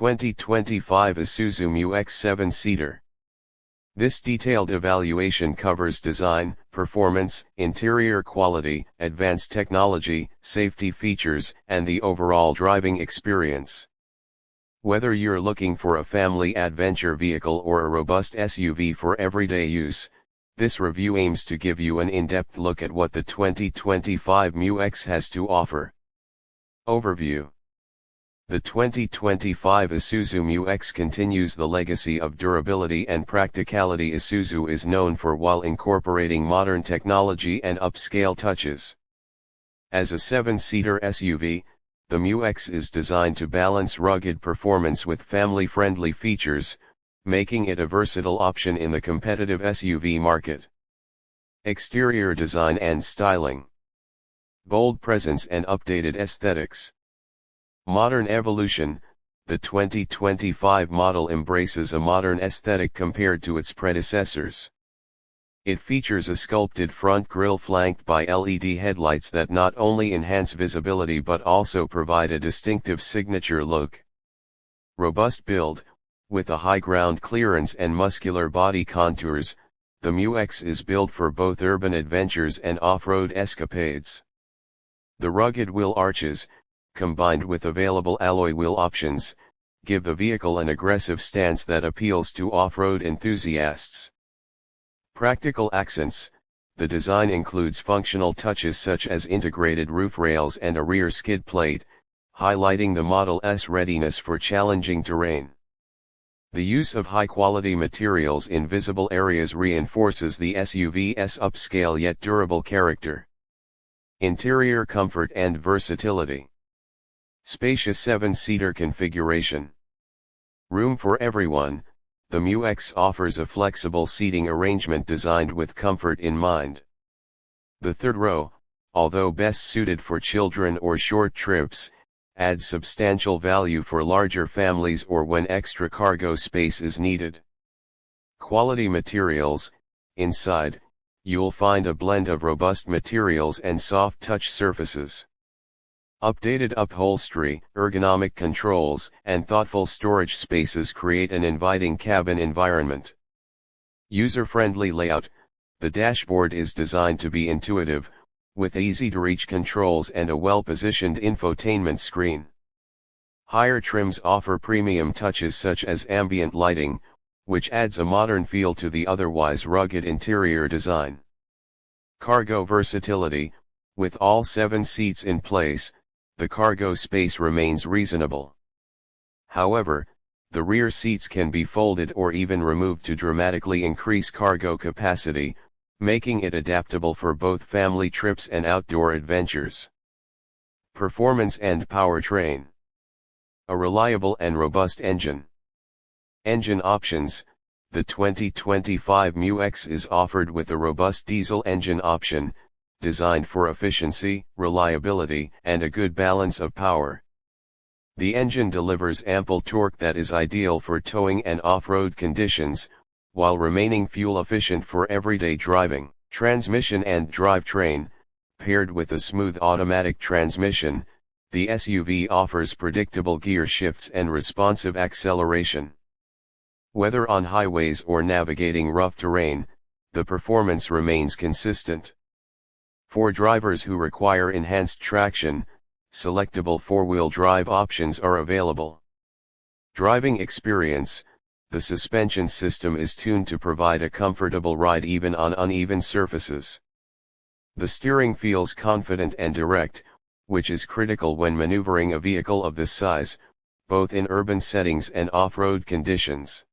2025 Isuzu MU-X 7-seater. This detailed evaluation covers design, performance, interior quality, advanced technology, safety features, and the overall driving experience. Whether you're looking for a family adventure vehicle or a robust SUV for everyday use, this review aims to give you an in-depth look at what the 2025 MU-X has to offer. Overview. The 2025 Isuzu MU-X continues the legacy of durability and practicality Isuzu is known for while incorporating modern technology and upscale touches. As a 7-seater SUV, the MU-X is designed to balance rugged performance with family-friendly features, making it a versatile option in the competitive SUV market. Exterior design and styling. Bold presence and updated aesthetics. Modern evolution. The 2025 model embraces a modern aesthetic compared to its predecessors. It features a sculpted front grille flanked by LED headlights that not only enhance visibility but also provide a distinctive signature look. Robust build. With a high ground clearance and muscular body contours, the MU-X is built for both urban adventures and off-road escapades. The rugged wheel arches, combined with available alloy wheel options, give the vehicle an aggressive stance that appeals to off-road enthusiasts. Practical accents. The design includes functional touches such as integrated roof rails and a rear skid plate, highlighting the Model S readiness for challenging terrain. The use of high-quality materials in visible areas reinforces the SUV's upscale yet durable character. Interior comfort and versatility. Spacious 7-seater configuration. Room for everyone. The MU-X offers a flexible seating arrangement designed with comfort in mind. The third row, although best suited for children or short trips, adds substantial value for larger families or when extra cargo space is needed. Quality materials. Inside, you'll find a blend of robust materials and soft touch surfaces. Updated upholstery, ergonomic controls, and thoughtful storage spaces create an inviting cabin environment. User-friendly layout. The dashboard is designed to be intuitive, with easy-to-reach controls and a well-positioned infotainment screen. Higher trims offer premium touches such as ambient lighting, which adds a modern feel to the otherwise rugged interior design. Cargo versatility. With all 7 seats in place, the cargo space remains reasonable. However, the rear seats can be folded or even removed to dramatically increase cargo capacity, making it adaptable for both family trips and outdoor adventures. Performance and powertrain. A reliable and robust engine. Engine options. The 2025 MU-X is offered with a robust diesel engine option, designed for efficiency, reliability, and a good balance of power. The engine delivers ample torque that is ideal for towing and off-road conditions, while remaining fuel-efficient for everyday driving. Transmission and drivetrain. Paired with a smooth automatic transmission, the SUV offers predictable gear shifts and responsive acceleration. Whether on highways or navigating rough terrain, the performance remains consistent. For drivers who require enhanced traction, selectable four-wheel drive options are available. Driving experience. The suspension system is tuned to provide a comfortable ride even on uneven surfaces. The steering feels confident and direct, which is critical when maneuvering a vehicle of this size, both in urban settings and off-road conditions.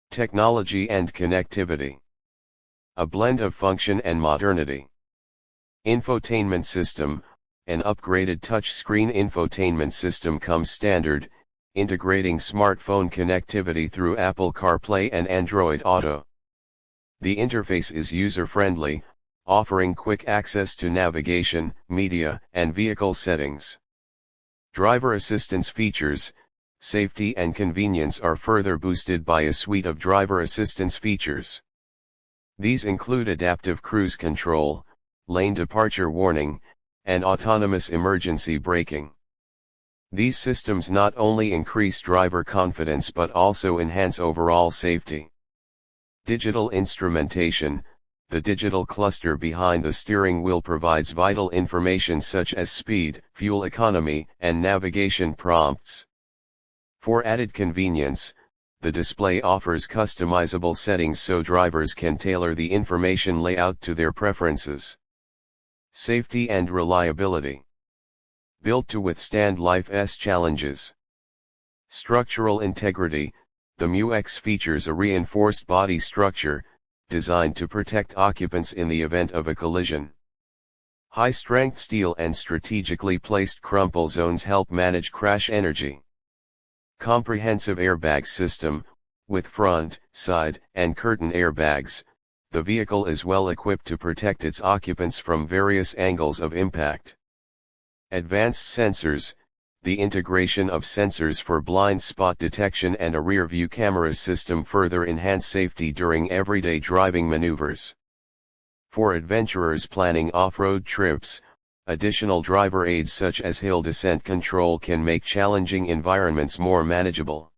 Technology and connectivity. A blend of function and modernity. Infotainment system. An upgraded touchscreen infotainment system comes standard, integrating smartphone connectivity through Apple CarPlay and Android Auto. The interface is user-friendly, offering quick access to navigation, media, and vehicle settings. Driver assistance features. Safety and convenience are further boosted by a suite of driver assistance features. These include adaptive cruise control, lane departure warning, and autonomous emergency braking. These systems not only increase driver confidence but also enhance overall safety. Digital instrumentation. The digital cluster behind the steering wheel provides vital information such as speed, fuel economy, and navigation prompts. For added convenience, the display offers customizable settings so drivers can tailor the information layout to their preferences. Safety and reliability. Built to withstand life's challenges. Structural integrity. The MU-X features a reinforced body structure, designed to protect occupants in the event of a collision. High-strength steel and strategically placed crumple zones help manage crash energy. Comprehensive airbag system. With front, side, and curtain airbags, the vehicle is well equipped to protect its occupants from various angles of impact. Advanced sensors. The integration of sensors for blind spot detection and a rear-view camera system further enhance safety during everyday driving maneuvers. For adventurers planning off-road trips, additional driver aids such as hill descent control can make challenging environments more manageable.